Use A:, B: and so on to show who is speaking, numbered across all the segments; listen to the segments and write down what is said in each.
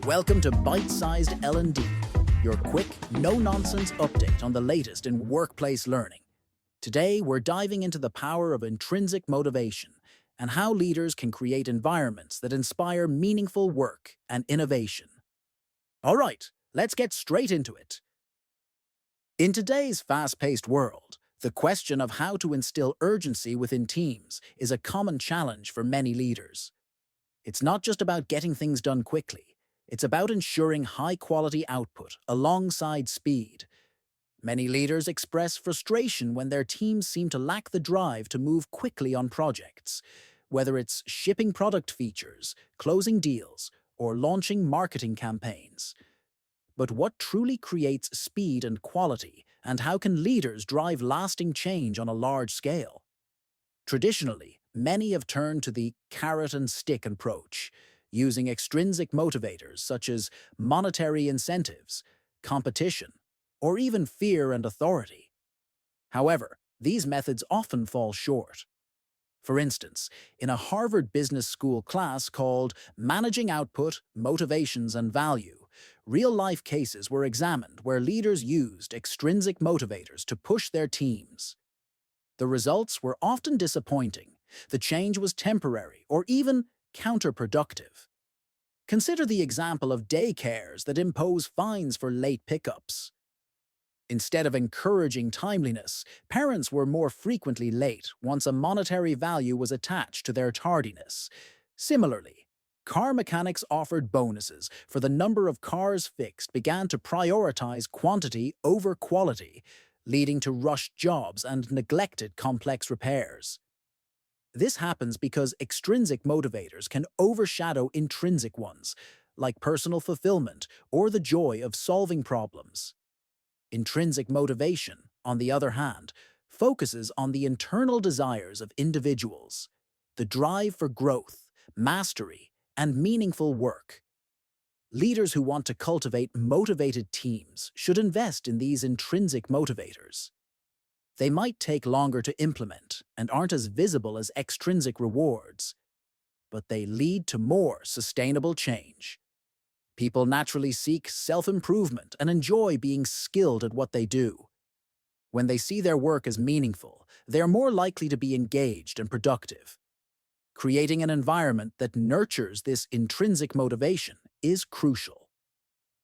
A: Welcome to Bite-Sized L&D, your quick, no-nonsense update on the latest in workplace learning. Today, we're diving into the power of intrinsic motivation and how leaders can create environments that inspire meaningful work and innovation. All right, let's get straight into it. In today's fast-paced world, the question of how to instill urgency within teams is a common challenge for many leaders. It's not just about getting things done quickly. It's about ensuring high-quality output alongside speed. Many leaders express frustration when their teams seem to lack the drive to move quickly on projects, whether it's shipping product features, closing deals, or launching marketing campaigns. But what truly creates speed and quality, and how can leaders drive lasting change on a large scale? Traditionally, many have turned to the carrot-and-stick approach, using extrinsic motivators such as monetary incentives, competition, or even fear and authority. However, these methods often fall short. For instance, in a Harvard Business School class called Managing Output, Motivations and Value, real-life cases were examined where leaders used extrinsic motivators to push their teams. The results were often disappointing. The change was temporary or even counterproductive. Consider the example of daycares that impose fines for late pickups. Instead of encouraging timeliness, parents were more frequently late once a monetary value was attached to their tardiness. Similarly, car mechanics offered bonuses for the number of cars fixed began to prioritize quantity over quality, leading to rushed jobs and neglected complex repairs. This happens because extrinsic motivators can overshadow intrinsic ones, like personal fulfillment or the joy of solving problems. Intrinsic motivation, on the other hand, focuses on the internal desires of individuals, the drive for growth, mastery, and meaningful work. Leaders who want to cultivate motivated teams should invest in these intrinsic motivators. They might take longer to implement and aren't as visible as extrinsic rewards, but they lead to more sustainable change. People naturally seek self-improvement and enjoy being skilled at what they do. When they see their work as meaningful, they are more likely to be engaged and productive. Creating an environment that nurtures this intrinsic motivation is crucial.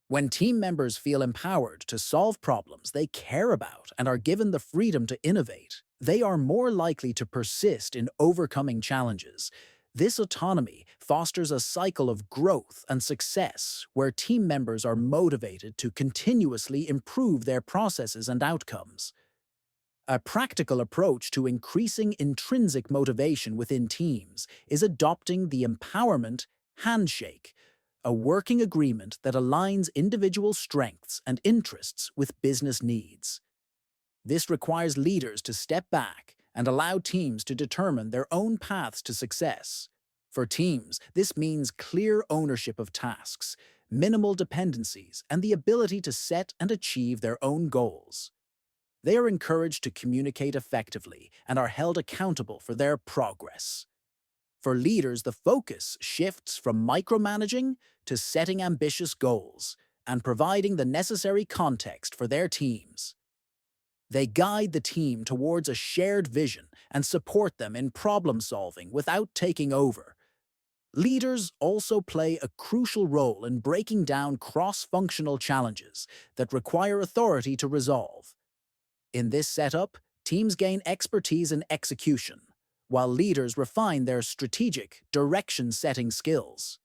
A: When team members feel empowered to solve problems they care about and are given the freedom to innovate, they are more likely to persist in overcoming challenges. This autonomy fosters a cycle of growth and success where team members are motivated to continuously improve their processes and outcomes. A practical approach to increasing intrinsic motivation within teams is adopting the Empowerment Handshake, a working agreement that aligns individual strengths and interests with business needs. This requires leaders to step back and allow teams to determine their own paths to success. For teams, this means clear ownership of tasks, minimal dependencies, and the ability to set and achieve their own goals. They are encouraged to communicate effectively and are held accountable for their progress. For leaders, the focus shifts from micromanaging to setting ambitious goals and providing the necessary context for their teams. They guide the team towards a shared vision and support them in problem-solving without taking over. Leaders also play a crucial role in breaking down cross-functional challenges that require authority to resolve. In this setup, teams gain expertise in execution, while leaders refine their strategic, direction-setting skills.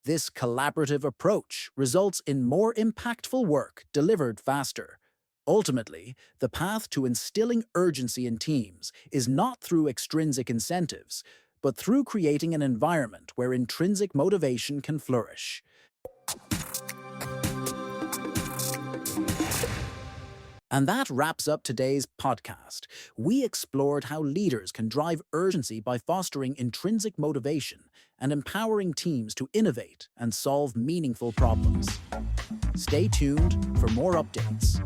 A: This collaborative approach results in more impactful work delivered faster. Ultimately, the path to instilling urgency in teams is not through extrinsic incentives, but through creating an environment where intrinsic motivation can flourish. And that wraps up today's podcast. We explored how leaders can drive urgency by fostering intrinsic motivation and empowering teams to innovate and solve meaningful problems. Stay tuned for more updates.